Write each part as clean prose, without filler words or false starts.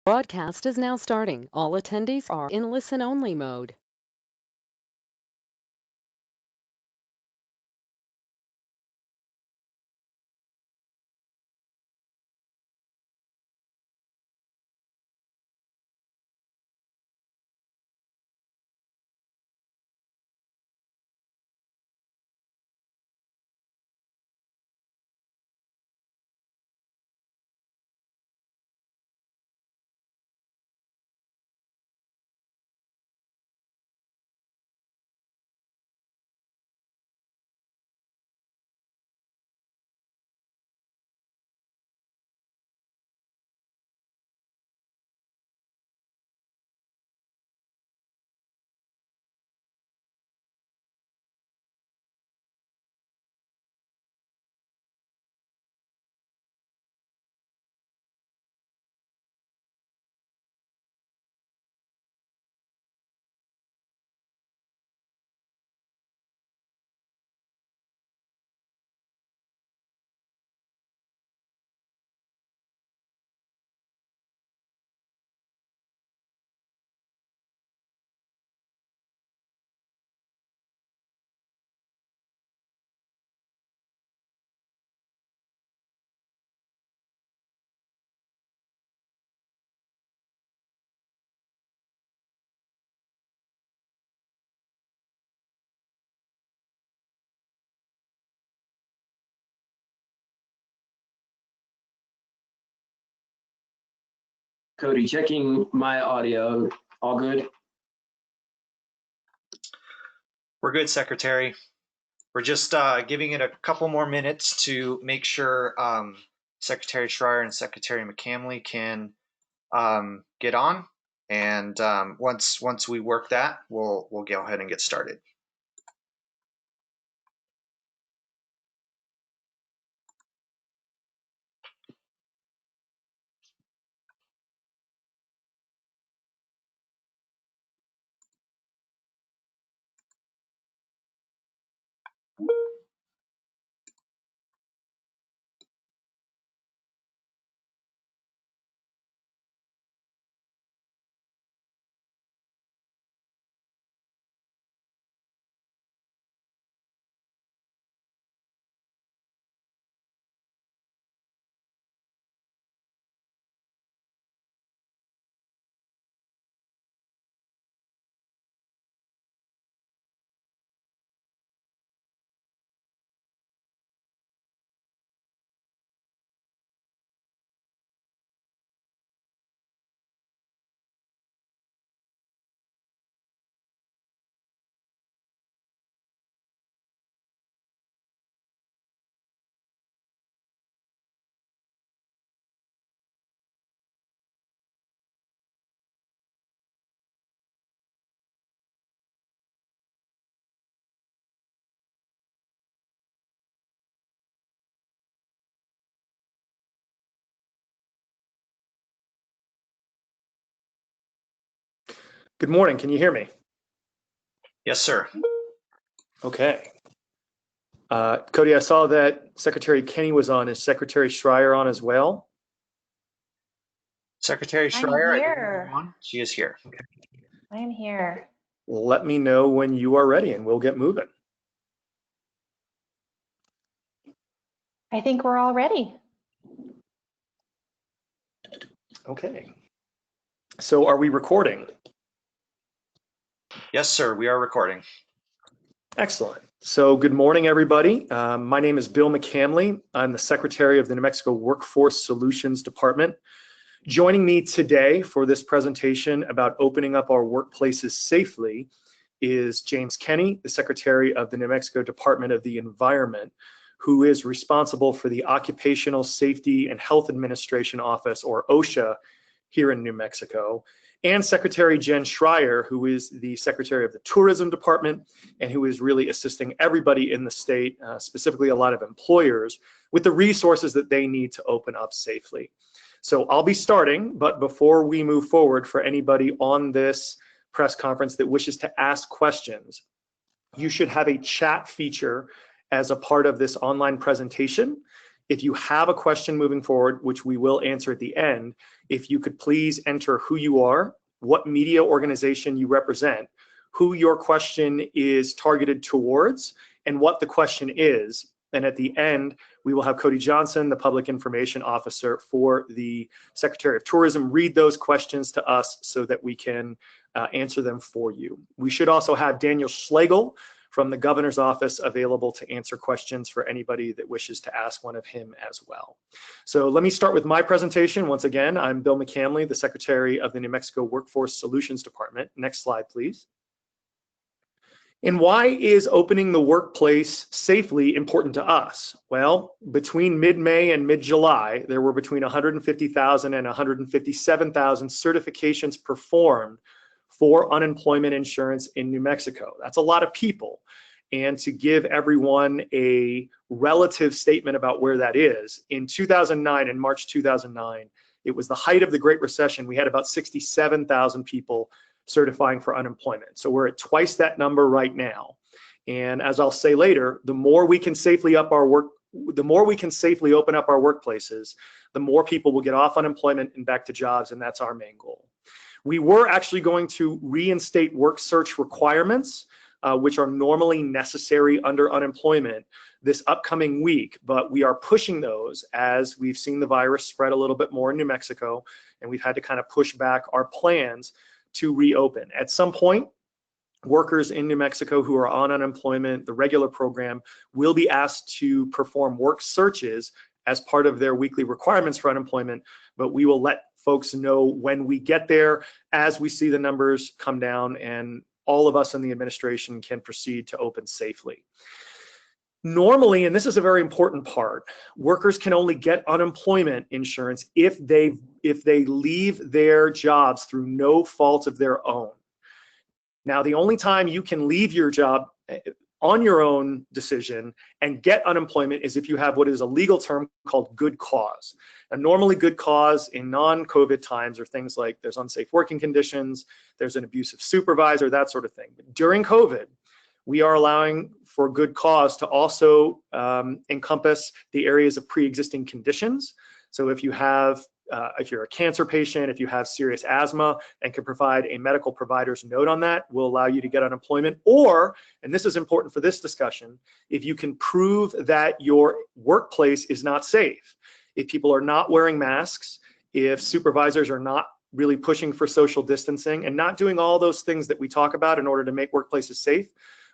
Broadcast is now starting. All attendees are in listen-only mode. Cody, checking my audio. All good? We're good, Secretary. We're just giving it a couple more minutes to make sure Secretary Schroer and Secretary McCamley can get on. And once we work that, we'll go ahead and get started. Good morning. Can you hear me? Yes, sir. Okay. Cody, I saw that Secretary Kenney was on. Is Secretary Schroer on as well? Secretary Schroer, I'm here. She is here. Okay. I am here. Let me know when you are ready and we'll get moving. I think we're all ready. Okay. So are we recording? Yes, sir. We are recording. Excellent. So good morning, everybody. My name is Bill McCamley. I'm the Secretary of the New Mexico Workforce Solutions Department. Joining me today for this presentation about opening up our workplaces safely is James Kenney, the Secretary of the New Mexico Department of the Environment, who is responsible for the Occupational Safety and Health Administration Office, or OSHA, here in New Mexico, and Secretary Jen Schroer, who is the Secretary of the Tourism Department and who is really assisting everybody in the state, specifically a lot of employers, with the resources that they need to open up safely. So I'll be starting, but before we move forward, for anybody on this press conference that wishes to ask questions, you should have a chat feature as a part of this online presentation. If you have a question moving forward, which we will answer at the end, if you could please enter who you are, what media organization you represent, who your question is targeted towards, and what the question is. And at the end, we will have Cody Johnson, the Public Information Officer for the Secretary of Tourism, read those questions to us so that we can answer them for you. We should also have Daniel Schlegel from the Governor's Office available to answer questions for anybody that wishes to ask one of him as well. So let me start with my presentation. Once again, I'm Bill McCamley, the Secretary of the New Mexico Workforce Solutions Department. Next slide, please. And why is opening the workplace safely important to us? Well, between mid-May and mid-July, there were between 150,000 and 157,000 certifications performed for unemployment insurance in New Mexico. That's a lot of people. And to give everyone a relative statement about where that is, in 2009, in March 2009, it was the height of the Great Recession. We had about 67,000 people certifying for unemployment. So we're at twice that number right now. And as I'll say later, the more we can safely open up our workplaces, the more people will get off unemployment and back to jobs, and that's our main goal. We were actually going to reinstate work search requirements, which are normally necessary under unemployment, this upcoming week, but we are pushing those as we've seen the virus spread a little bit more in New Mexico, and we've had to kind of push back our plans to reopen. At some point, workers in New Mexico who are on unemployment, the regular program, will be asked to perform work searches as part of their weekly requirements for unemployment, but we will let folks know when we get there as we see the numbers come down and all of us in the administration can proceed to open safely. Normally, and this is a very important part, workers can only get unemployment insurance if they leave their jobs through no fault of their own. Now, the only time you can leave your job on your own decision and get unemployment is if you have what is a legal term called good cause. And normally good cause in non-COVID times are things like there's unsafe working conditions, there's an abusive supervisor, that sort of thing. But during COVID, we are allowing for good cause to also encompass the areas of pre-existing conditions. So if you have, if you're a cancer patient, if you have serious asthma and can provide a medical provider's note on that, will allow you to get unemployment. Or, and this is important for this discussion, if you can prove that your workplace is not safe, if people are not wearing masks, if supervisors are not really pushing for social distancing and not doing all those things that we talk about in order to make workplaces safe,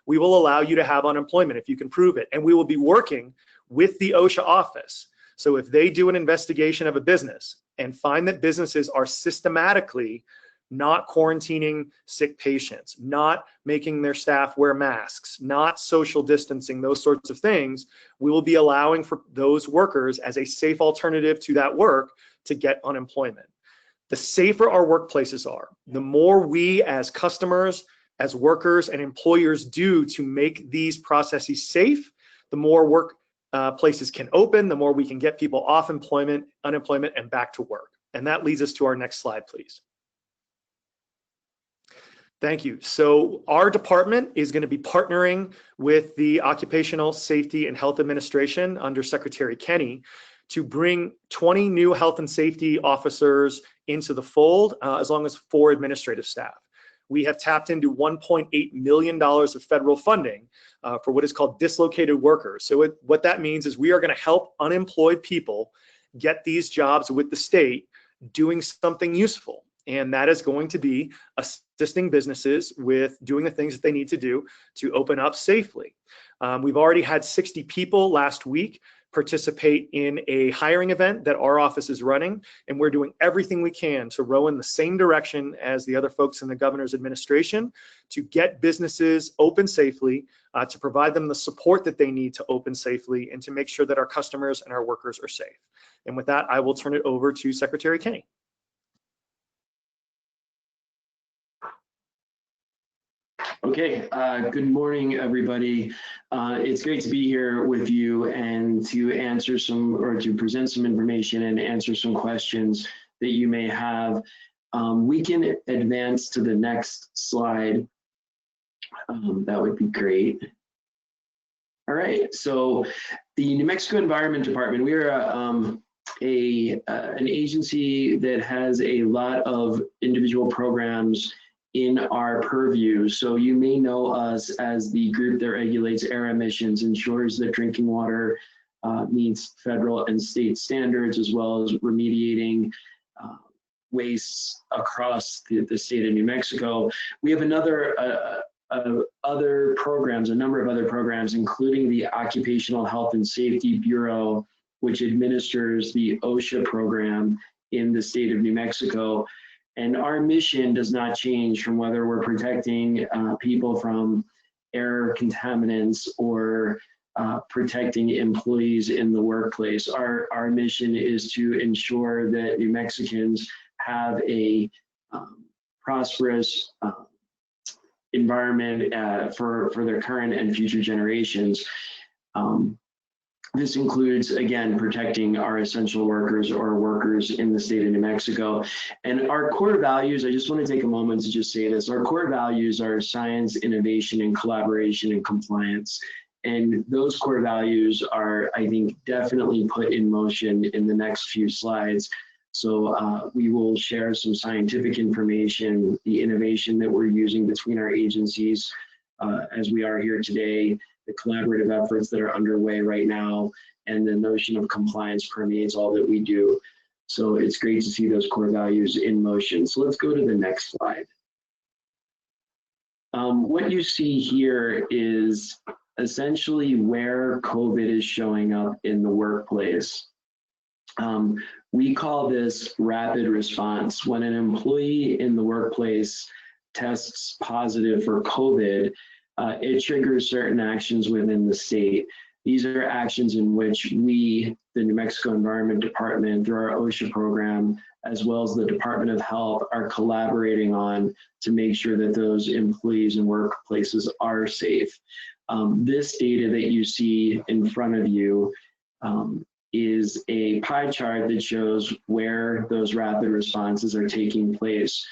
we will allow you to have unemployment if you can prove it. And we will be working with the OSHA office. So if they do an investigation of a business and find that businesses are systematically not quarantining sick patients, not making their staff wear masks, not social distancing, those sorts of things, we will be allowing for those workers as a safe alternative to that work to get unemployment. The safer our workplaces are, the more we as customers, as workers and employers do to make these processes safe, the more work places can open, the more we can get people off unemployment and back to work. And that leads us to our next slide, please. Thank you. So our department is going to be partnering with the Occupational Safety and Health Administration under Secretary Kenney to bring 20 new health and safety officers into the fold, as long as 4 administrative staff. We have tapped into $1.8 million of federal funding for what is called dislocated workers. So what that means is we are going to help unemployed people get these jobs with the state doing something useful. And that is going to be assisting businesses with doing the things that they need to do to open up safely. We've already had 60 people last week participate in a hiring event that our office is running, and we're doing everything we can to row in the same direction as the other folks in the governor's administration to get businesses open safely, to provide them the support that they need to open safely, and to make sure that our customers and our workers are safe. And with that, I will turn it over to Secretary Kenney. Okay, good morning, everybody. It's great to be here with you and to answer some, or to present some information and answer some questions that you may have. We can advance to the next slide. That would be great. All right, so The New Mexico Environment Department, we are an agency that has a lot of individual programs in our purview. So you may know us as the group that regulates air emissions, ensures that drinking water meets federal and state standards, as well as remediating wastes across the state of New Mexico. We have other programs, a number of other programs, including the Occupational Health and Safety Bureau, which administers the OSHA program in the state of New Mexico. And our mission does not change from whether we're protecting people from air contaminants or protecting employees in the workplace. Our mission is to ensure that New Mexicans have a prosperous environment for their current and future generations. This includes, again, protecting our essential workers or workers in the state of New Mexico. And our core values, I just want to take a moment to just say this, our core values are science, innovation, and collaboration and compliance. And those core values are, I think, definitely put in motion in the next few slides. So we will share some scientific information, the innovation that we're using between our agencies as we are here today, the collaborative efforts that are underway right now, and the notion of compliance permeates all that we do. So it's great to see those core values in motion. So let's go to the next slide. What you see here is essentially where COVID is showing up in the workplace. We call this rapid response. When an employee in the workplace tests positive for COVID, it triggers certain actions within the state. These are actions in which we, the New Mexico Environment Department, through our OSHA program, as well as the Department of Health, are collaborating on to make sure that those employees and workplaces are safe. This data that you see in front of you is a pie chart that shows where those rapid responses are taking place.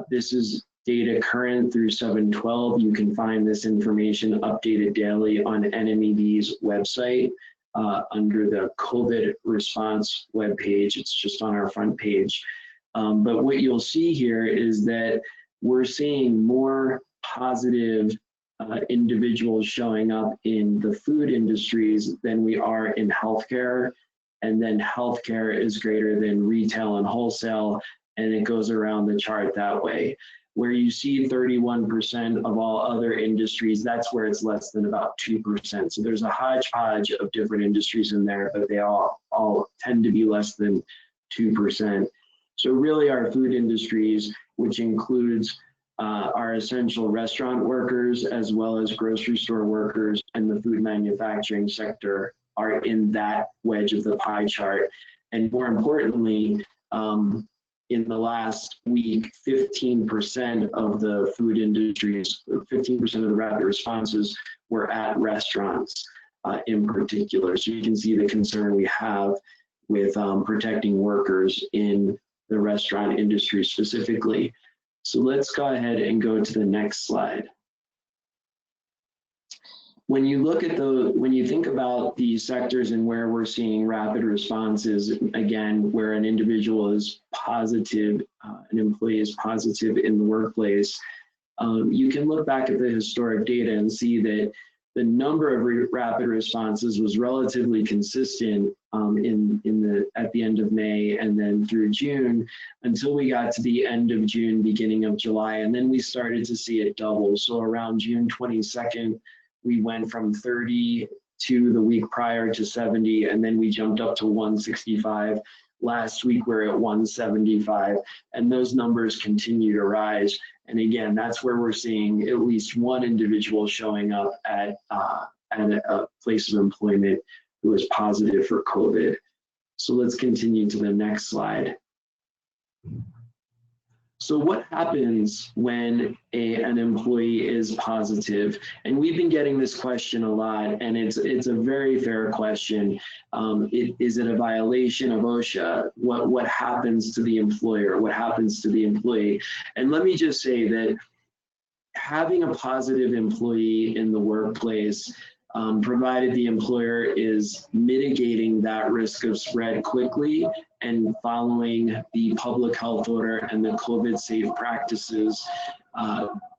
This is data current through 7/12. You can find this information updated daily on NMED's website under the COVID response webpage. It's just on our front page. But what you'll see here is that we're seeing more positive individuals showing up in the food industries than we are in healthcare. And then healthcare is greater than retail and wholesale, and it goes around the chart that way. Where you see 31% of all other industries, that's where it's less than about 2%. So there's a hodgepodge of different industries in there, but they all tend to be less than 2%. So really our food industries, which includes our essential restaurant workers, as well as grocery store workers and the food manufacturing sector, are in that wedge of the pie chart. And more importantly, in the last week, 15% of the food industries, 15% of the rapid responses were at restaurants in particular. So you can see the concern we have with protecting workers in the restaurant industry specifically. So let's go ahead and go to the next slide. When you look at when you think about the sectors and where we're seeing rapid responses, again, where an individual is positive, an employee is positive in the workplace, you can look back at the historic data and see that the number of rapid responses was relatively consistent at the end of May and then through June until we got to the end of June, beginning of July, and then we started to see it double. So around June 22nd, we went from 30 to the week prior to 70, and then we jumped up to 165. Last week, we're at 175, and those numbers continue to rise. And again, that's where we're seeing at least one individual showing up at a place of employment who is positive for COVID. So let's continue to the next slide. So what happens when an employee is positive? And we've been getting this question a lot, and it's a very fair question. Is it a violation of OSHA? What happens to the employer? What happens to the employee? And let me just say that having a positive employee in the workplace provided the employer is mitigating that risk of spread quickly and following the public health order and the COVID safe practices.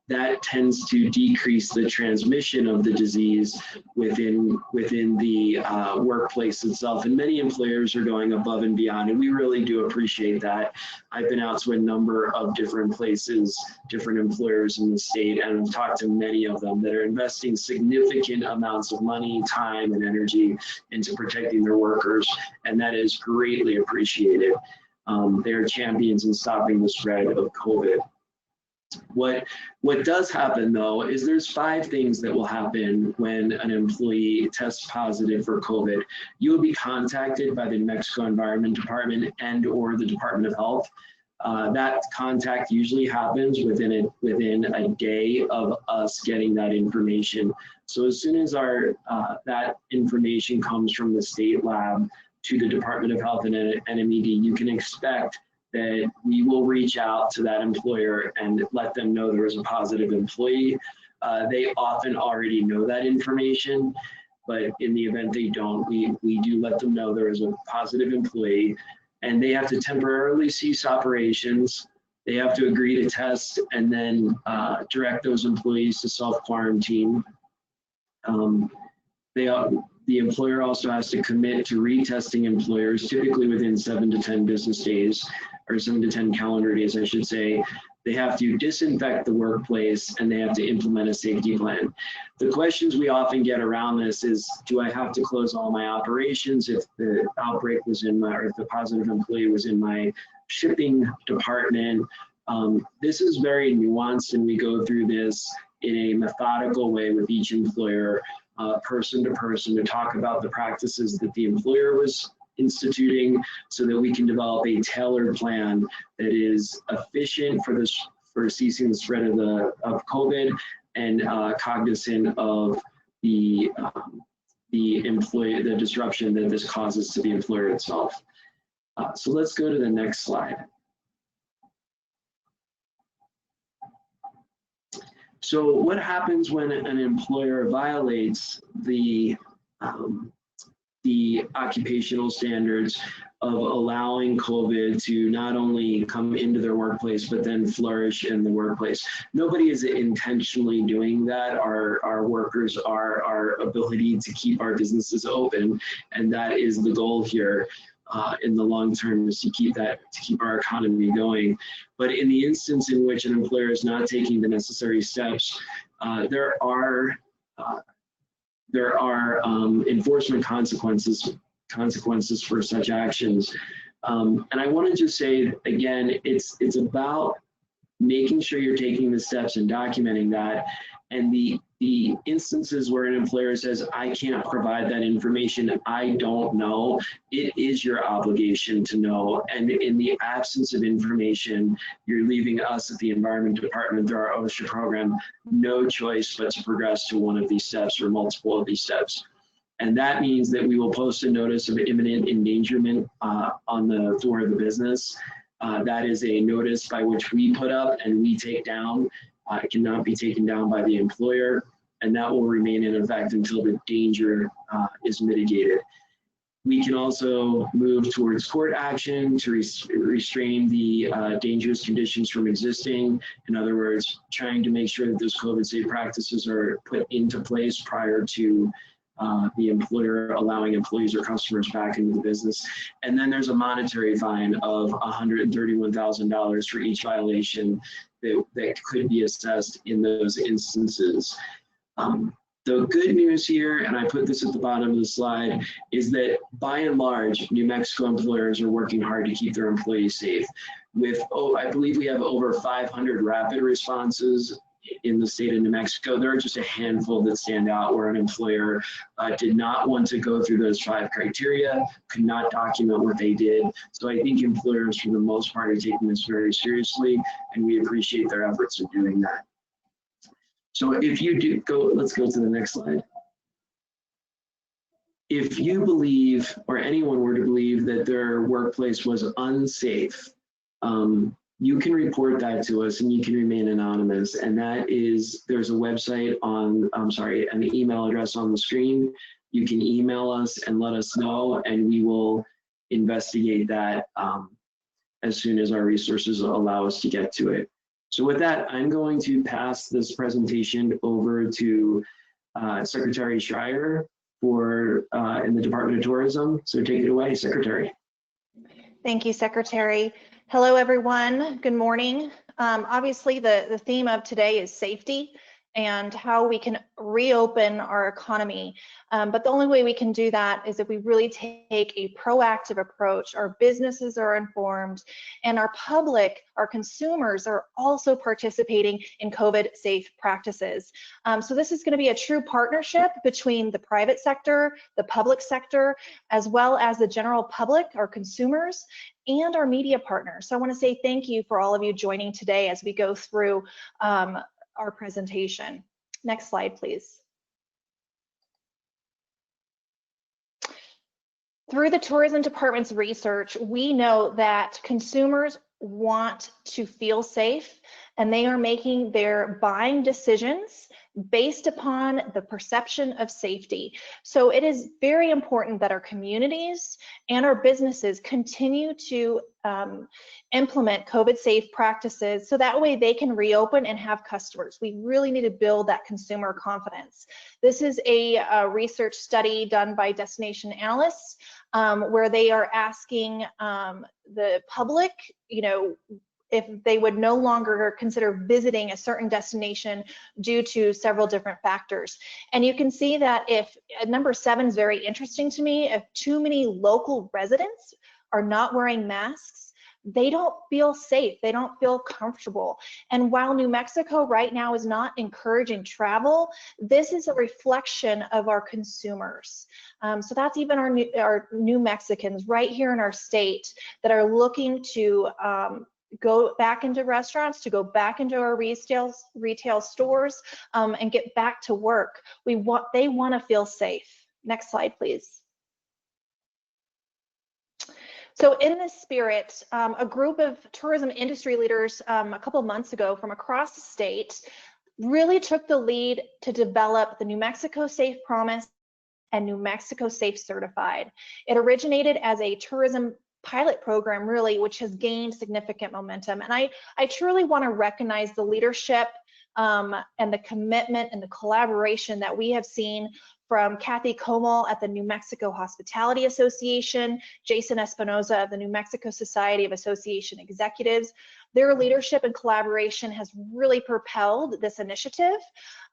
That tends to decrease the transmission of the disease within the workplace itself. And many employers are going above and beyond, and we really do appreciate that. I've been out to a number of different places, different employers in the state, and I've talked to many of them that are investing significant amounts of money, time, and energy into protecting their workers, and that is greatly appreciated. They're champions in stopping the spread of COVID. What does happen though is there's 5 things that will happen when an employee tests positive for COVID. You will be contacted by the New Mexico Environment Department and or the Department of Health. That contact usually happens within a day of us getting that information. So as soon as that information comes from the state lab to the Department of Health and NMED, you can expect that we will reach out to that employer and let them know there is a positive employee. They often already know that information, but in the event they don't, we do let them know there is a positive employee, and they have to temporarily cease operations. They have to agree to test and then direct those employees to self-quarantine. The employer also has to commit to retesting employers, typically within 7 to 10 business days, or 7 to 10 calendar days, I should say. They have to disinfect the workplace and they have to implement a safety plan. The questions we often get around this is, do I have to close all my operations if the outbreak was or if the positive employee was in my shipping department? This is very nuanced, and we go through this in a methodical way with each employer, person to person, to talk about the practices that the employer was instituting so that we can develop a tailored plan that is efficient for ceasing the spread of COVID and cognizant of the disruption that this causes to the employer itself. So let's go to the next slide. So what happens when an employer violates the occupational standards of allowing COVID to not only come into their workplace, but then flourish in the workplace? Nobody is intentionally doing that. Our workers are our ability to keep our businesses open, and that is the goal here. In the long term, is to keep our economy going. But in the instance in which an employer is not taking the necessary steps, there are enforcement consequences for such actions. And I want to just say again, it's about making sure you're taking the steps and documenting that. And the instances where an employer says, I can't provide that information, I don't know, it is your obligation to know. And in the absence of information, you're leaving us at the Environment Department through our OSHA program no choice but to progress to one of these steps or multiple of these steps. And that means that we will post a notice of imminent endangerment on the door of the business. That is a notice by which we put up and we take down. It cannot be taken down by the employer, and that will remain in effect until the danger is mitigated. We can also move towards court action to restrain the dangerous conditions from existing. In other words, trying to make sure that those COVID-safe practices are put into place prior to the employer allowing employees or customers back into the business. And then there's a monetary fine of $131,000 for each violation that could be assessed in those instances. The good news here, and I put this at the bottom of the slide, is that by and large, New Mexico employers are working hard to keep their employees safe. I believe we have over 500 rapid responses in the state of New Mexico. There are just a handful that stand out where an employer did not want to go through those 5 criteria, could not document what they did. So I think employers, for the most part, are taking this very seriously, and we appreciate their efforts in doing that. So if you do let's go to the next slide. If you believe, or anyone were to believe, that their workplace was unsafe, you can report that to us and you can remain anonymous. And that is, there's a website on, I'm sorry, an email address on the screen. You can email us and let us know, and we will investigate that as soon as our resources allow us to get to it. So with that, I'm going to pass this presentation over to Secretary Schroer in the Department of Tourism. So take it away, Secretary. Thank you, Secretary. Hello, everyone. Good morning. Obviously, the theme of today is safety and how we can reopen our economy. But the only way we can do that is if we really take a proactive approach. Our businesses are informed, and our public, our consumers, are also participating in COVID safe practices. So this is going to be a true partnership between the private sector, the public sector, as well as the general public, our consumers, and our media partners. So I want to say thank you for all of you joining today as we go through our presentation. Next slide, please. Through the tourism department's research, we know that consumers want to feel safe, and they are making their buying decisions based upon the perception of safety. So it is very important that our communities and our businesses continue to implement COVID safe practices so that way they can reopen and have customers. We really need to build that consumer confidence. This is a research study done by Destination Analysts where they are asking the public, if they would no longer consider visiting a certain destination due to several different factors. And you can see that if number 7 is very interesting to me, if too many local residents are not wearing masks, they don't feel safe, they don't feel comfortable. And while New Mexico right now is not encouraging travel, this is a reflection of our consumers. So that's even our New Mexicans right here in our state that are looking to go back into restaurants, to go back into our retail stores, and get back to work. They want to feel safe. Next slide, please. So in this spirit, a group of tourism industry leaders a couple months ago from across the state really took the lead to develop the New Mexico Safe Promise and New Mexico Safe Certified. It originated as a tourism pilot program, really, which has gained significant momentum. And I truly want to recognize the leadership and the commitment and the collaboration that we have seen from Kathy Comal at the New Mexico Hospitality Association, Jason Espinoza of the New Mexico Society of Association Executives. Their leadership and collaboration has really propelled this initiative,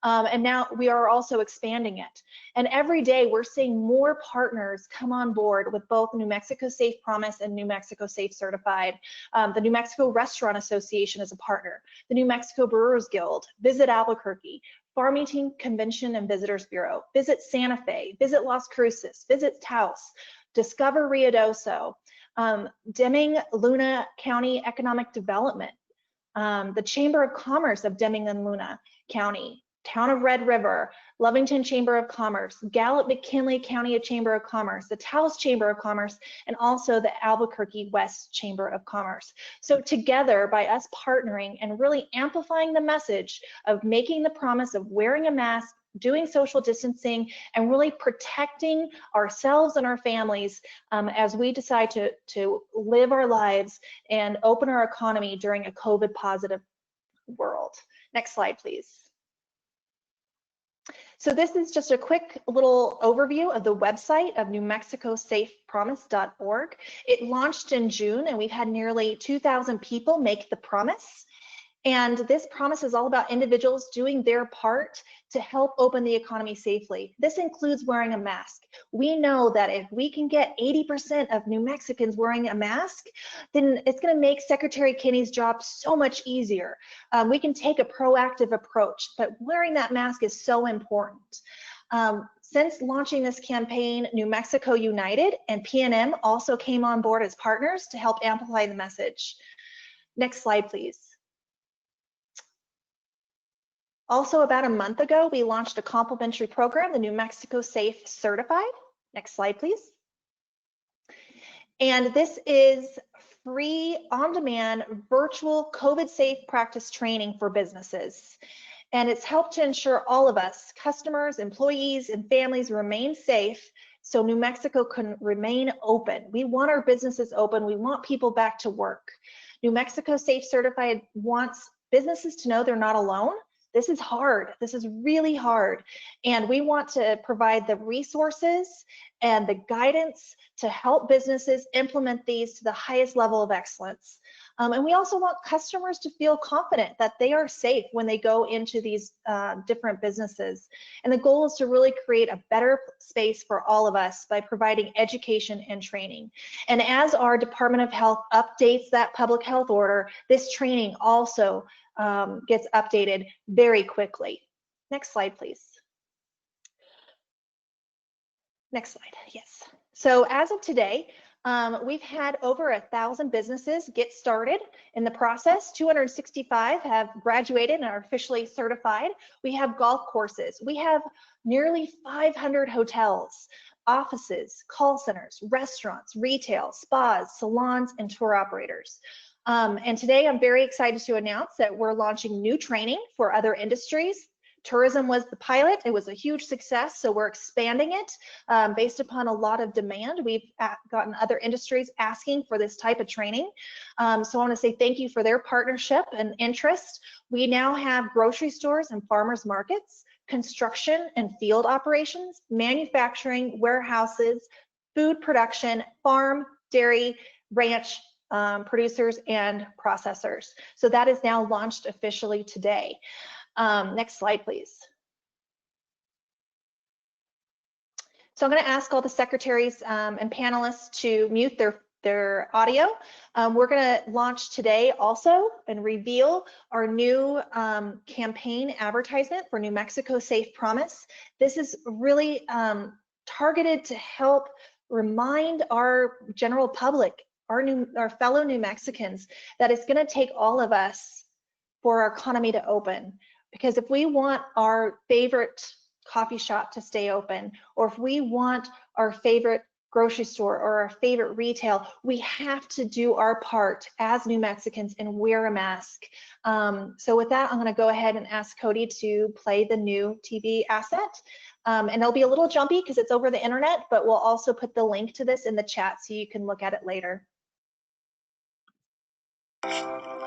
and now we are also expanding it. And every day we're seeing more partners come on board with both New Mexico Safe Promise and New Mexico Safe Certified. The New Mexico Restaurant Association is a partner, the New Mexico Brewers Guild, Visit Albuquerque, Farmington Convention and Visitors Bureau, Visit Santa Fe, Visit Las Cruces, Visit Taos, Discover Ruidoso, Deming Luna County Economic Development, the Chamber of Commerce of Deming and Luna County, Town of Red River, Lovington Chamber of Commerce, Gallup-McKinley County Chamber of Commerce, the Taos Chamber of Commerce, and also the Albuquerque West Chamber of Commerce. So together, by us partnering and really amplifying the message of making the promise of wearing a mask, doing social distancing, and really protecting ourselves and our families as we decide to live our lives and open our economy during a COVID positive world. Next slide, please. So this is just a quick little overview of the website of NewMexicoSafePromise.org. It launched in June, and we've had nearly 2,000 people make the promise. And this promise is all about individuals doing their part to help open the economy safely. This includes wearing a mask. We know that if we can get 80% of New Mexicans wearing a mask, then it's going to make Secretary Kenney's job so much easier. We can take a proactive approach, but wearing that mask is so important. Since launching this campaign, New Mexico United and PNM also came on board as partners to help amplify the message. Next slide, please. Also, about a month ago, we launched a complimentary program, the New Mexico Safe Certified. Next slide, please. And this is free on-demand virtual COVID-safe practice training for businesses. And it's helped to ensure all of us, customers, employees, and families remain safe so New Mexico can remain open. We want our businesses open. We want people back to work. New Mexico Safe Certified wants businesses to know they're not alone. This is hard. This is really hard. And we want to provide the resources and the guidance to help businesses implement these to the highest level of excellence. And we also want customers to feel confident that they are safe when they go into these different businesses. And the goal is to really create a better space for all of us by providing education and training. And as our Department of Health updates that public health order, this training also gets updated very quickly. Next slide, please. Next slide, yes. So as of today, we've had over 1,000 businesses get started in the process. 265 have graduated and are officially certified. We have golf courses. We have nearly 500 hotels, offices, call centers, restaurants, retail, spas, salons, and tour operators. And today I'm very excited to announce that we're launching new training for other industries. Tourism was the pilot. It was a huge success, so we're expanding it based upon a lot of demand. We've gotten other industries asking for this type of training. So I want to say thank you for their partnership and interest. We now have grocery stores and farmers markets, construction and field operations, manufacturing, warehouses, food production, farm, dairy, ranch, producers and processors. So that is now launched officially today. Next slide, please. So I'm going to ask all the secretaries and panelists to mute their audio. We're going to launch today also and reveal our new campaign advertisement for New Mexico Safe Promise. This is really targeted to help remind our general public, our fellow New Mexicans, that it's going to take all of us for our economy to open. Because if we want our favorite coffee shop to stay open, or if we want our favorite grocery store or our favorite retail, we have to do our part as New Mexicans and wear a mask. So with that, I'm going to go ahead and ask Cody to play the new TV asset. And it'll be a little jumpy because it's over the internet, but we'll also put the link to this in the chat so you can look at it later.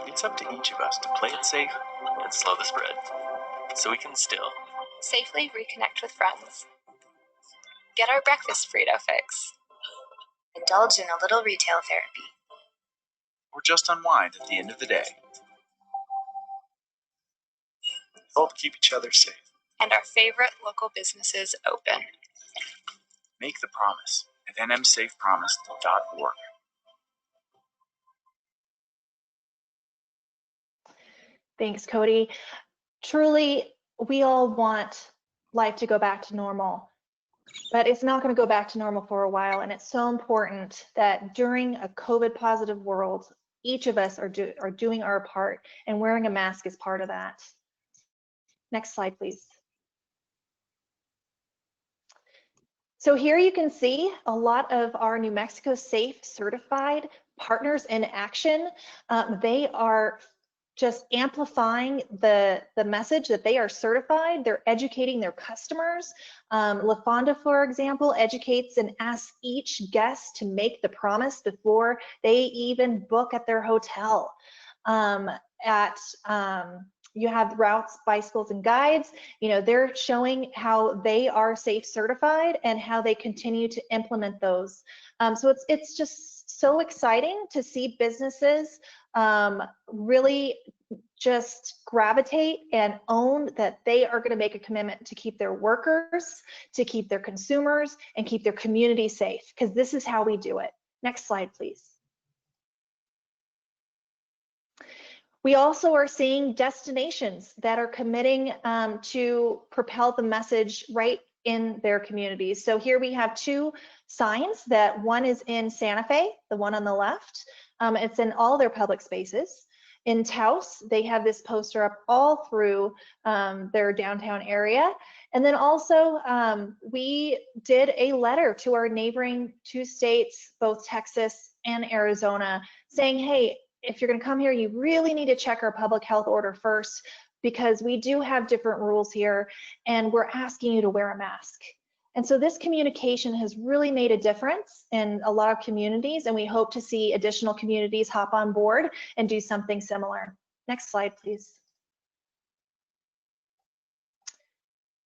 It's up to each of us to play it safe and slow the spread, so we can still safely reconnect with friends, get our breakfast burrito fix, indulge in a little retail therapy, or just unwind at the end of the day. Help keep each other safe. And our favorite local businesses open. Make the promise at nmsafepromise.org. Thanks, Cody. Truly, we all want life to go back to normal, but it's not going to go back to normal for a while. And it's so important that during a COVID positive world, each of us are doing our part, and wearing a mask is part of that. Next slide, please. So here you can see a lot of our New Mexico Safe certified partners in action. They are just amplifying the message that they are certified. They're educating their customers. LaFonda, for example, educates and asks each guest to make the promise before they even book at their hotel. You have Routes, Bicycles, and Guides. You know, they're showing how they are safe certified and how they continue to implement those. So it's just so exciting to see businesses really just gravitate and own that they are going to make a commitment to keep their workers, to keep their consumers, and keep their community safe, because this is how we do it. Next slide, please. We also are seeing destinations that are committing to propel the message right in their communities. So here we have two signs. That one is in Santa Fe, the one on the left. It's in all their public spaces. In Taos, they have this poster up all through their downtown area. And then also, we did a letter to our neighboring two states, both Texas and Arizona, saying, hey, if you're going to come here, you really need to check our public health order first, because we do have different rules here and we're asking you to wear a mask. And so this communication has really made a difference in a lot of communities, and we hope to see additional communities hop on board and do something similar. Next slide, please.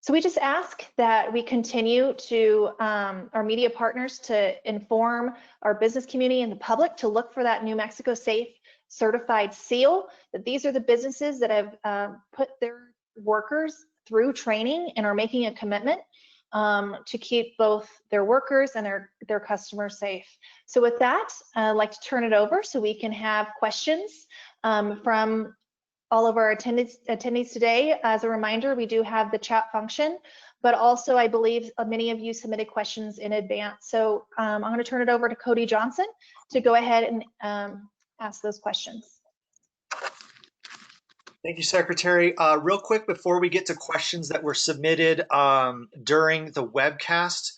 So we just ask that we continue to, our media partners, to inform our business community and the public to look for that New Mexico Safe certified seal, that these are the businesses that have put their workers through training and are making a commitment to keep both their workers and their customers safe. So with that, I'd like to turn it over so we can have questions from all of our attendees today. As a reminder, we do have the chat function, but also I believe many of you submitted questions in advance. So I'm going to turn it over to Cody Johnson to go ahead and ask those questions. Thank you, Secretary. Real quick, before we get to questions that were submitted during the webcast,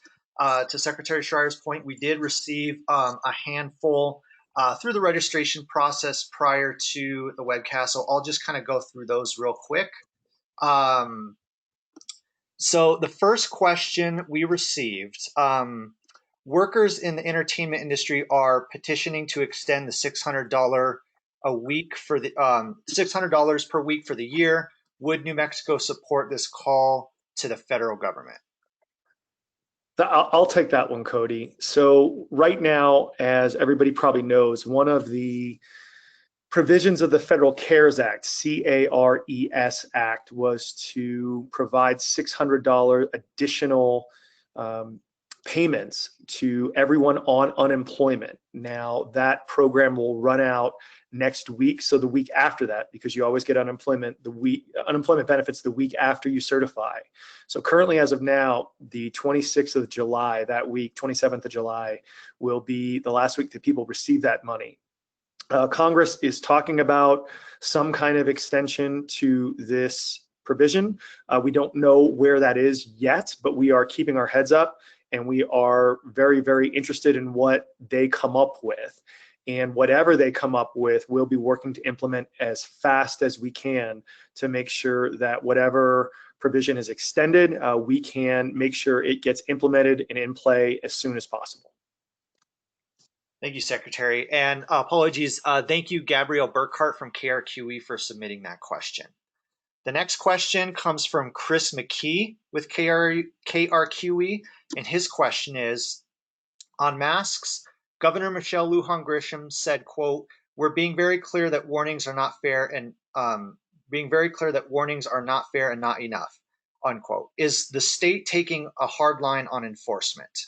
to Secretary Schreier's point, we did receive a handful through the registration process prior to the webcast. So I'll just kind of go through those real quick. So the first question we received, workers in the entertainment industry are petitioning to extend the $600 a week for the $600 per week for the year. Would New Mexico support this call to the federal government? I'll take that one, Cody. So right now, as everybody probably knows, one of the provisions of the Federal CARES Act, C-A-R-E-S Act, was to provide $600 additional payments to everyone on unemployment. Now, that program will run out next week, so the week after that, because you always get unemployment benefits the week after you certify. So currently, as of now, the 26th of July, that week, 27th of July, will be the last week that people receive that money. Congress is talking about some kind of extension to this provision. We don't know where that is yet, but we are keeping our heads up, and we are very, very interested in what they come up with. And whatever they come up with, we'll be working to implement as fast as we can to make sure that whatever provision is extended, we can make sure it gets implemented and in play as soon as possible. Thank you, Secretary. And apologies, thank you, Gabrielle Burkhart from KRQE, for submitting that question. The next question comes from Chris McKee with KRQE, and his question is, on masks, Governor Michelle Lujan Grisham said, quote, "We're being very clear that warnings are not fair and not enough," unquote. Is the state taking a hard line on enforcement?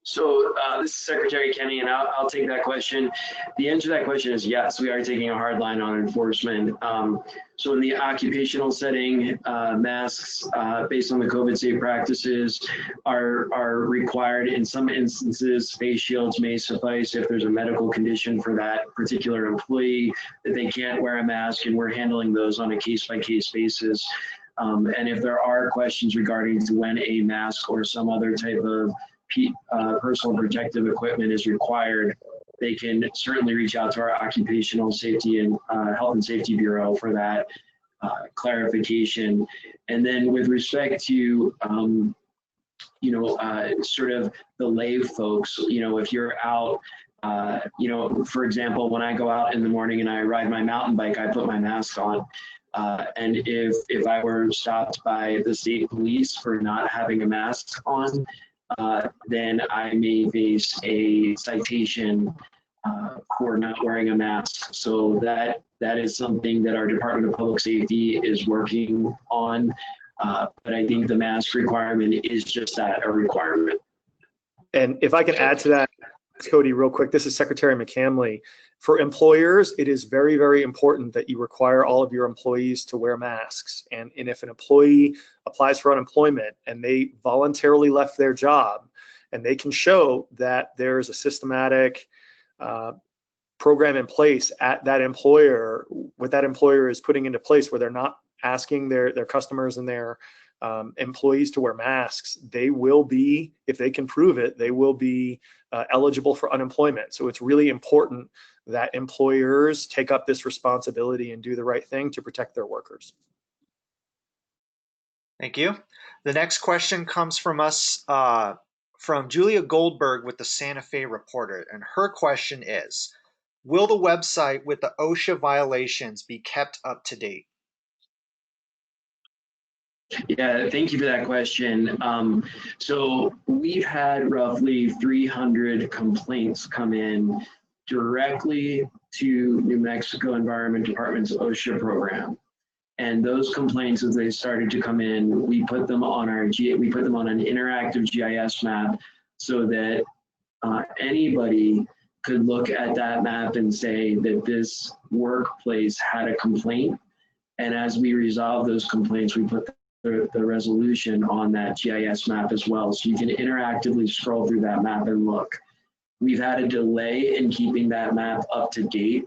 So this is Secretary Kenney, and I'll take that question. The answer to that question is yes, we are taking a hard line on enforcement. So in the occupational setting, masks based on the COVID safe practices are required. In some instances, face shields may suffice if there's a medical condition for that particular employee that they can't wear a mask, and we're handling those on a case-by-case basis. And if there are questions regarding to when a mask or some other type of personal protective equipment is required, they can certainly reach out to our Occupational Safety and Health and Safety Bureau for that clarification. And then with respect to, sort of the lay folks, if you're out, for example, when I go out in the morning and I ride my mountain bike, I put my mask on. And if I were stopped by the state police for not having a mask on, then I may face a citation for not wearing a mask. So that is something that our Department of Public Safety is working on. But I think the mask requirement is just that, a requirement. And if I can add to that, Cody, real quick, this is Secretary McCamley. For employers, it is very, very important that you require all of your employees to wear masks. And if an employee applies for unemployment and they voluntarily left their job, and they can show that there's a systematic program in place at that employer, what that employer is putting into place, where they're not asking their customers and their employees to wear masks, they will be, if they can prove it, they will be eligible for unemployment. So it's really important that employers take up this responsibility and do the right thing to protect their workers. Thank you. The next question comes from us from Julia Goldberg with the Santa Fe Reporter, and her question is, will the website with the OSHA violations be kept up to date? Yeah, thank you for that question. So we've had roughly 300 complaints come in directly to New Mexico Environment Department's OSHA program. And those complaints, as they started to come in, we put them on an interactive GIS map so that anybody could look at that map and say that this workplace had a complaint. And as we resolve those complaints, we put the resolution on that GIS map as well. So you can interactively scroll through that map and look. We've had a delay in keeping that map up to date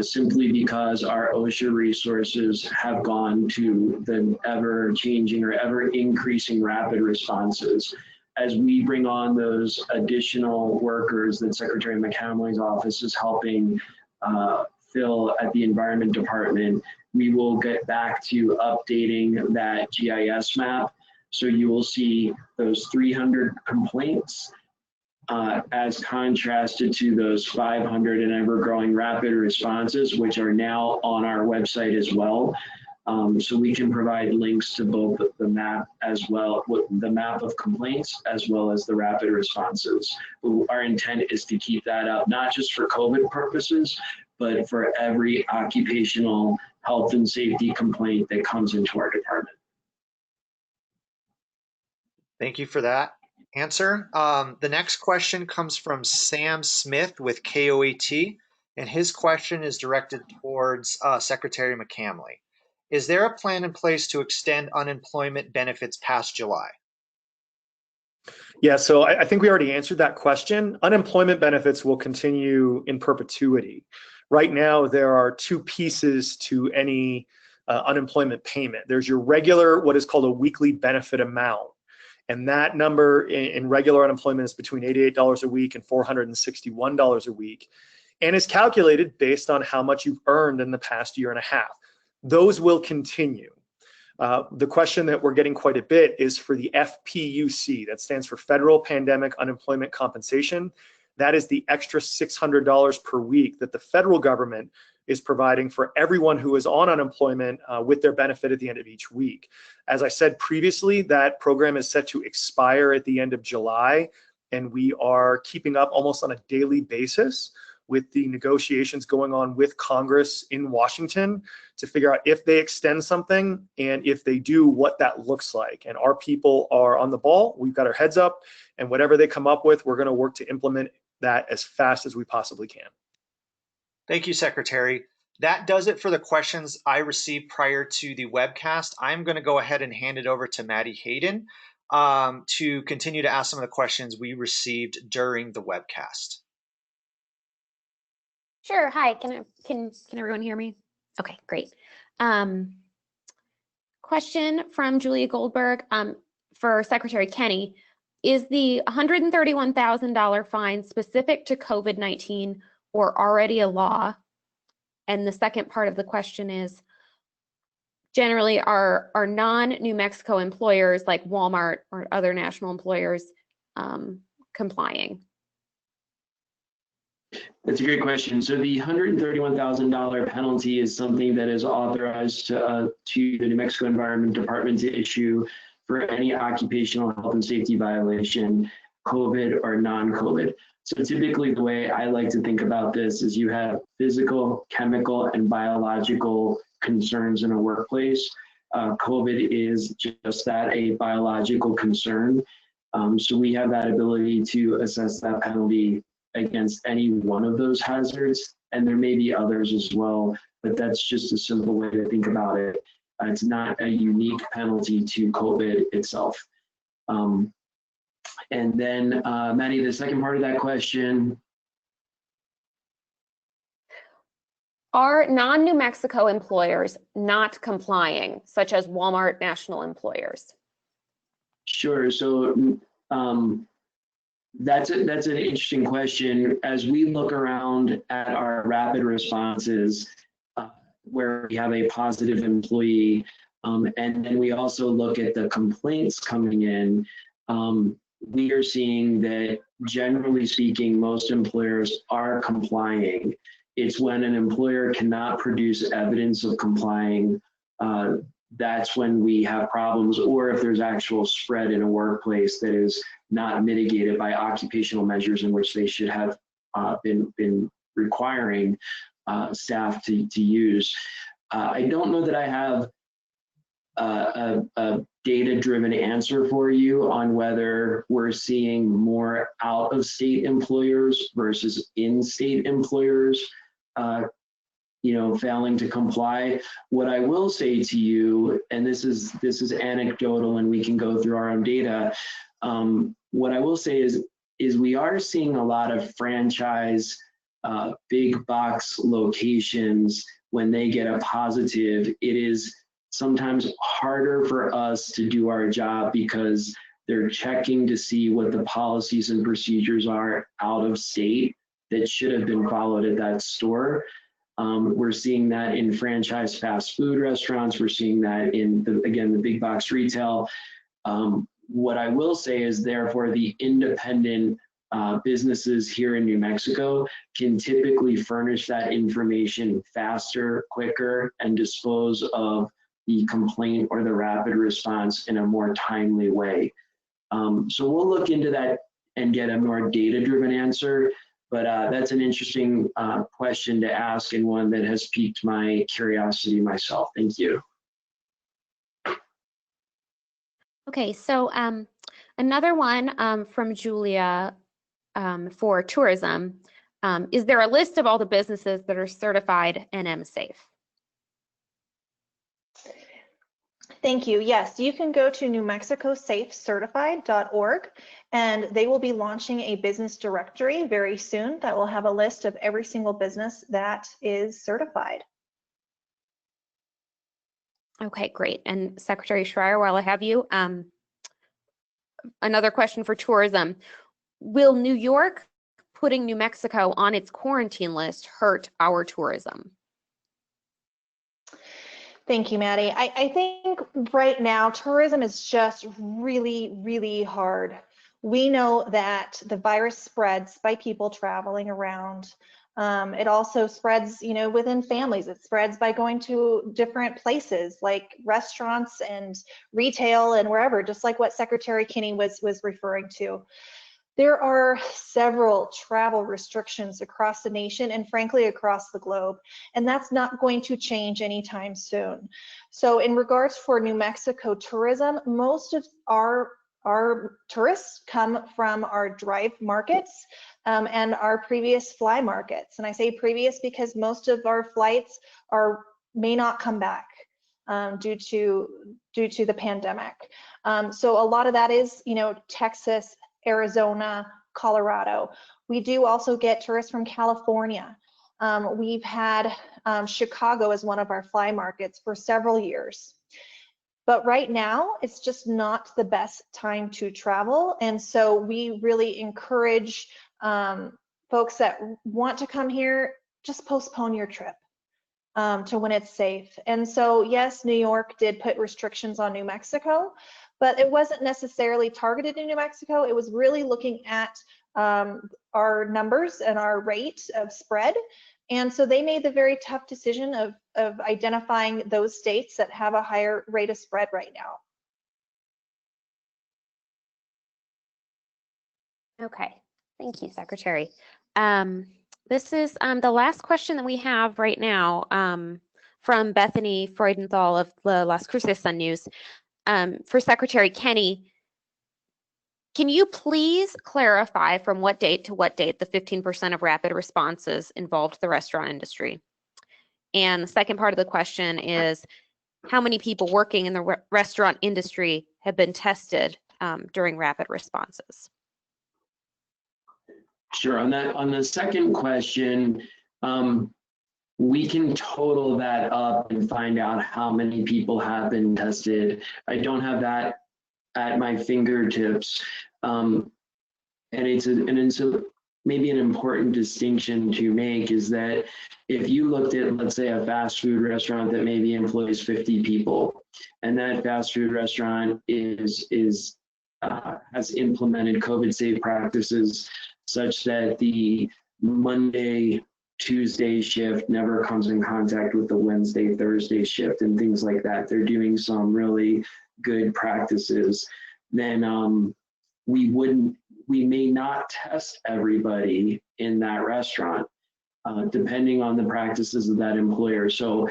simply because our OSHA resources have gone to the ever changing or ever increasing rapid responses. As we bring on those additional workers that Secretary McCamley's office is helping fill at the Environment Department, we will get back to updating that GIS map. So you will see those 300 complaints as contrasted to those 500 and ever growing rapid responses, which are now on our website as well. So we can provide links to both the map as well, the map of complaints, as well as the rapid responses. Our intent is to keep that up, not just for COVID purposes, but for every occupational health and safety complaint that comes into our department. Thank you for that answer. The next question comes from Sam Smith with KOAT, and his question is directed towards Secretary McCamley. Is there a plan in place to extend unemployment benefits past July? Yeah, so I think we already answered that question. Unemployment benefits will continue in perpetuity. Right now, there are two pieces to any unemployment payment. There's your regular, what is called a weekly benefit amount. And that number in regular unemployment is between $88 a week and $461 a week, and is calculated based on how much you've earned in the past year and a half. Those will continue. The question that we're getting quite a bit is for the FPUC, that stands for Federal Pandemic Unemployment Compensation. That is the extra $600 per week that the federal government is providing for everyone who is on unemployment with their benefit at the end of each week. As I said previously, that program is set to expire at the end of July, and we are keeping up almost on a daily basis with the negotiations going on with Congress in Washington to figure out if they extend something, and if they do, what that looks like. And our people are on the ball. We've got our heads up, and whatever they come up with, we're going to work to implement that as fast as we possibly can. Thank you, Secretary. That does it for the questions I received prior to the webcast. I'm going to go ahead and hand it over to Maddie Hayden to continue to ask some of the questions we received during the webcast. Sure. Hi. Can everyone hear me? Okay, great. Question from Julia Goldberg for Secretary Kenney. Is the $131,000 fine specific to COVID-19 or already a law? And the second part of the question is, generally, are non-New Mexico employers like Walmart or other national employers complying? That's a great question. So the $131,000 penalty is something that is authorized to the New Mexico Environment Department to issue for any occupational health and safety violation, COVID or non-COVID. So typically the way I like to think about this is you have physical, chemical, and biological concerns in a workplace. COVID is just that, a biological concern. So we have that ability to assess that penalty against any one of those hazards, and there may be others as well, but that's just a simple way to think about it. It's not a unique penalty to COVID itself. And then, Maddie, the second part of that question. Are non-New Mexico employers not complying, such as Walmart national employers? Sure. So that's an interesting question. As we look around at our rapid responses, where we have a positive employee, and then we also look at the complaints coming in, we are seeing that generally speaking, most employers are complying. It's when an employer cannot produce evidence of complying, that's when we have problems, or if there's actual spread in a workplace that is not mitigated by occupational measures in which they should have been requiring staff to use. I don't know that I have a data-driven answer for you on whether we're seeing more out-of-state employers versus in-state employers failing to comply. What I will say to you, and this is anecdotal and we can go through our own data, what I will say is we are seeing a lot of franchise big box locations. When they get a positive, it is sometimes harder for us to do our job because they're checking to see what the policies and procedures are out of state that should have been followed at that store. We're seeing that in franchise fast food restaurants. We're seeing that in, the big box retail. What I will say is, therefore, the independent businesses here in New Mexico can typically furnish that information faster, quicker, and dispose of the complaint or the rapid response in a more timely way. So we'll look into that and get a more data-driven answer. But that's an interesting question to ask, and one that has piqued my curiosity myself. Thank you. Okay, so another one from Julia for tourism. Is there a list of all the businesses that are certified NM safe? Thank you. Yes, you can go to newmexicosafecertified.org, and they will be launching a business directory very soon that will have a list of every single business that is certified. Okay, great. And Secretary Schroer, while I have you, another question for tourism. Will New York putting New Mexico on its quarantine list hurt our tourism? Thank you, Maddie. I think right now tourism is just really, really hard. We know that the virus spreads by people traveling around. It also spreads, within families. It spreads by going to different places like restaurants and retail and wherever, just like what Secretary Kenney was referring to. There are several travel restrictions across the nation and frankly across the globe, and that's not going to change anytime soon. So in regards for New Mexico tourism, most of our tourists come from our drive markets and our previous fly markets. And I say previous because most of our flights may not come back due to the pandemic. So a lot of that is, Texas, Arizona, Colorado. We do also get tourists from California. We've had Chicago as one of our fly markets for several years. But right now, it's just not the best time to travel. And so we really encourage folks that want to come here, just postpone your trip to when it's safe. And so, yes, New York did put restrictions on New Mexico, but it wasn't necessarily targeted in New Mexico. It was really looking at our numbers and our rate of spread. And so they made the very tough decision of identifying those states that have a higher rate of spread right now. Okay, thank you, Secretary. This is the last question that we have right now from Bethany Freudenthal of the Las Cruces Sun News. For Secretary Kenney, can you please clarify from what date to what date the 15% of rapid responses involved the restaurant industry? And the second part of the question is, how many people working in the restaurant industry have been tested during rapid responses? Sure. On the second question, we can total that up and find out how many people have been tested. I don't have that at my fingertips. And it's maybe an important distinction to make is that if you looked at, let's say, a fast food restaurant that maybe employs 50 people, and that fast food restaurant has implemented COVID safe practices such that the Monday, Tuesday shift never comes in contact with the Wednesday, Thursday shift and things like that. They're doing some really good practices. Then we may not test everybody in that restaurant, depending on the practices of that employer. So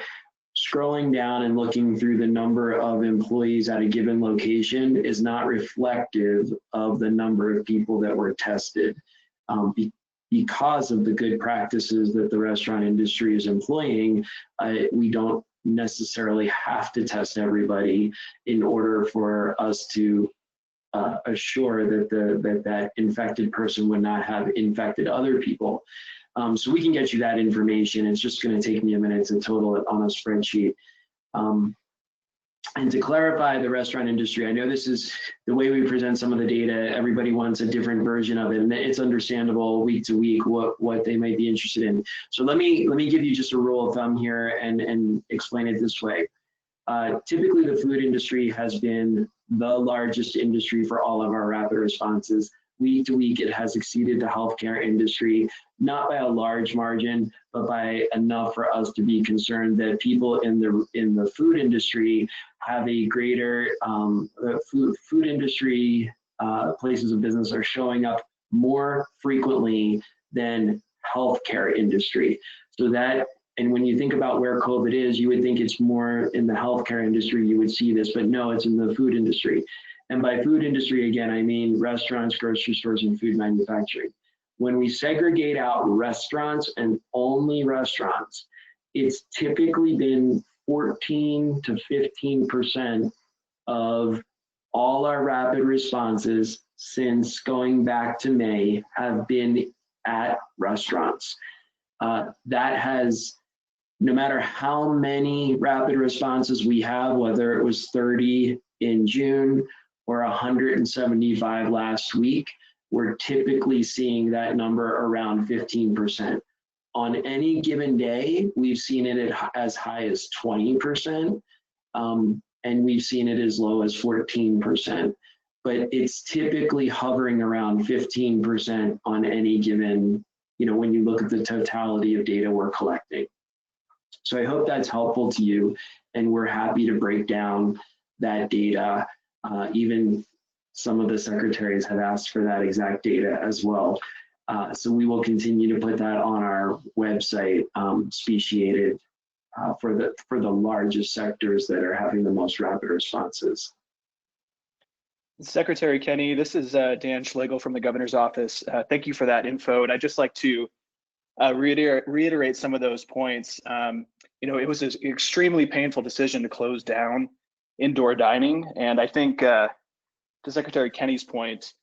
scrolling down and looking through the number of employees at a given location is not reflective of the number of people that were tested. Because of the good practices that the restaurant industry is employing, we don't necessarily have to test everybody in order for us to assure that that infected person would not have infected other people. So we can get you that information. It's just going to take me a minute to total it on a spreadsheet. And to clarify the restaurant industry, I know this is the way we present some of the data. Everybody wants a different version of it, and it's understandable week to week what they might be interested in. So let me give you just a rule of thumb here and explain it this way. Typically, the food industry has been the largest industry for all of our rapid responses. Week to week, it has exceeded the healthcare industry, not by a large margin, but by enough for us to be concerned that people in the food industry have a greater food industry places of business are showing up more frequently than healthcare industry. So that, and when you think about where COVID is, you would think it's more in the healthcare industry you would see this, but no, it's in the food industry. And by food industry, again, I mean restaurants, grocery stores, and food manufacturing. When we segregate out restaurants and only restaurants, it's typically been 14 to 15% of all our rapid responses since going back to May have been at restaurants. That has, no matter how many rapid responses we have, whether it was 30 in June or 175 last week, we're typically seeing that number around 15%. On any given day, we've seen it at as high as 20%, and we've seen it as low as 14%. But it's typically hovering around 15% on any given, when you look at the totality of data we're collecting. So I hope that's helpful to you, and we're happy to break down that data. Even some of the secretaries have asked for that exact data as well. So we will continue to put that on our website, speciated for the largest sectors that are having the most rapid responses. Secretary Kenney, this is Dan Schlegel from the governor's office. Thank you for that info. And I'd just like to reiterate some of those points. It was an extremely painful decision to close down indoor dining. And I think to Secretary Kenney's point,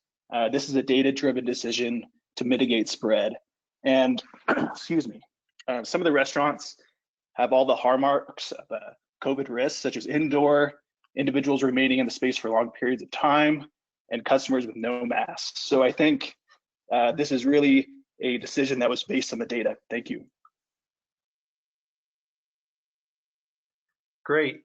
this is a data-driven decision to mitigate spread. And excuse me, some of the restaurants have all the hallmarks of COVID risks, such as indoor, individuals remaining in the space for long periods of time, and customers with no masks. So I think this is really a decision that was based on the data. Thank you. Great.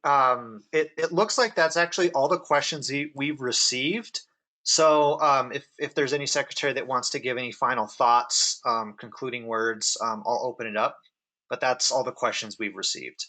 It looks like that's actually all the questions we've received. So if there's any secretary that wants to give any final thoughts, concluding words, I'll open it up. But that's all the questions we've received.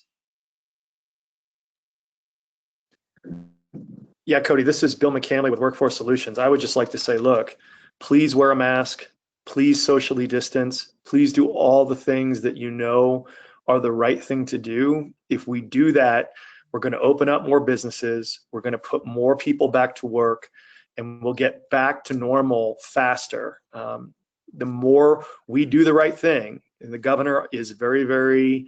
Yeah, Cody, this is Bill McCamley with Workforce Solutions. I would just like to say, look, please wear a mask, please socially distance, please do all the things that you know are the right thing to do. If we do that, we're going to open up more businesses, we're going to put more people back to work, and we'll get back to normal faster. The more we do the right thing, and the governor is very, very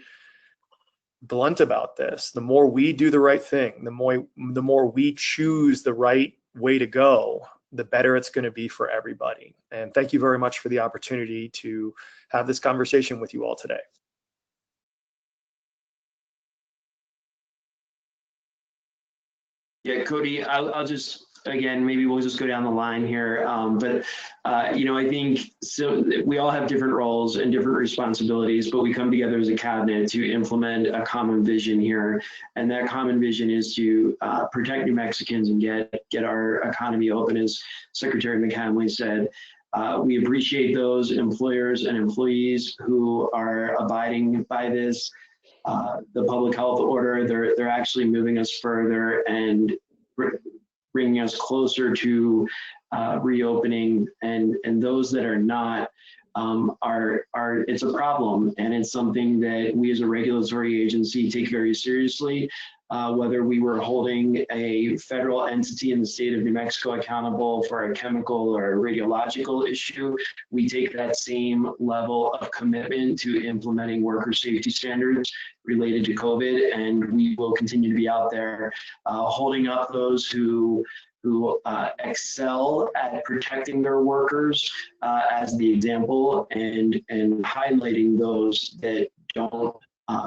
blunt about this, the more we do the right thing, the more we choose the right way to go, the better it's going to be for everybody. And thank you very much for the opportunity to have this conversation with you all today. Yeah, Cody, I'll just, again, maybe we'll just go down the line here. You know, I think so we all have different roles and different responsibilities, but we come together as a cabinet to implement a common vision here. And that common vision is to protect New Mexicans and get our economy open, as Secretary McCamley said. We appreciate those employers and employees who are abiding by this. The public health order, they're actually moving us further and bringing us closer to reopening, and those that are not it's a problem, and it's something that we as a regulatory agency take very seriously. Whether we were holding a federal entity in the state of New Mexico accountable for a chemical or a radiological issue, we take that same level of commitment to implementing worker safety standards related to COVID, and we will continue to be out there holding up those who excel at protecting their workers as the example, and highlighting those that don't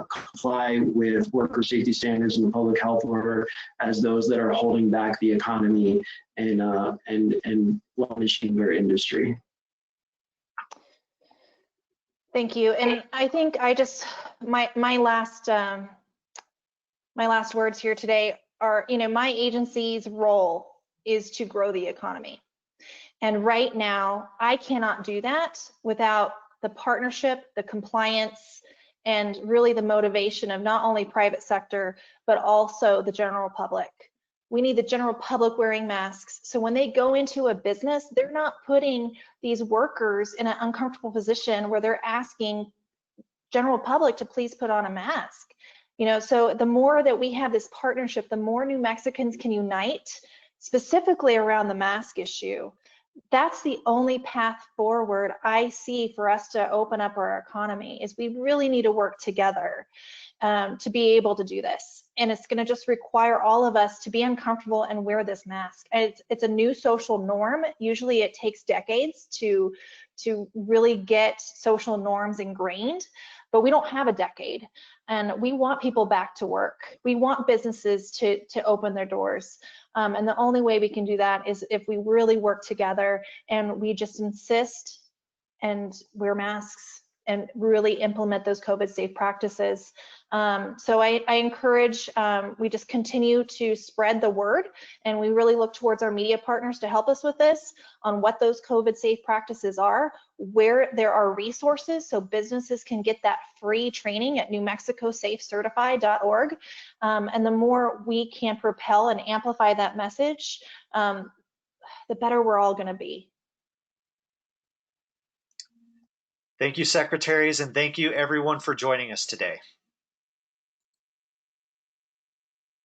comply with worker safety standards and the public health order as those that are holding back the economy and punishing their industry. Thank you. And I think my last words here today are, you know, my agency's role is to grow the economy. And right now, I cannot do that without the partnership, the compliance, and really the motivation of not only private sector, but also the general public. We need the general public wearing masks. So when they go into a business, they're not putting these workers in an uncomfortable position where they're asking general public to please put on a mask. You know, so the more that we have this partnership, the more New Mexicans can unite specifically around the mask issue. That's the only path forward I see for us to open up our economy. Is we really need to work together to be able to do this. And it's going to just require all of us to be uncomfortable and wear this mask. It's a new social norm. Usually it takes decades to really get social norms ingrained, but we don't have a decade. And we want people back to work. We want businesses to open their doors. And the only way we can do that is if we really work together and we just insist and wear masks and really implement those COVID safe practices. So I encourage we just continue to spread the word, and we really look towards our media partners to help us with this on what those COVID safe practices are, where there are resources so businesses can get that free training at newmexicosafecertified.org. And the more we can propel and amplify that message, the better we're all going to be. Thank you, secretaries, and thank you everyone for joining us today.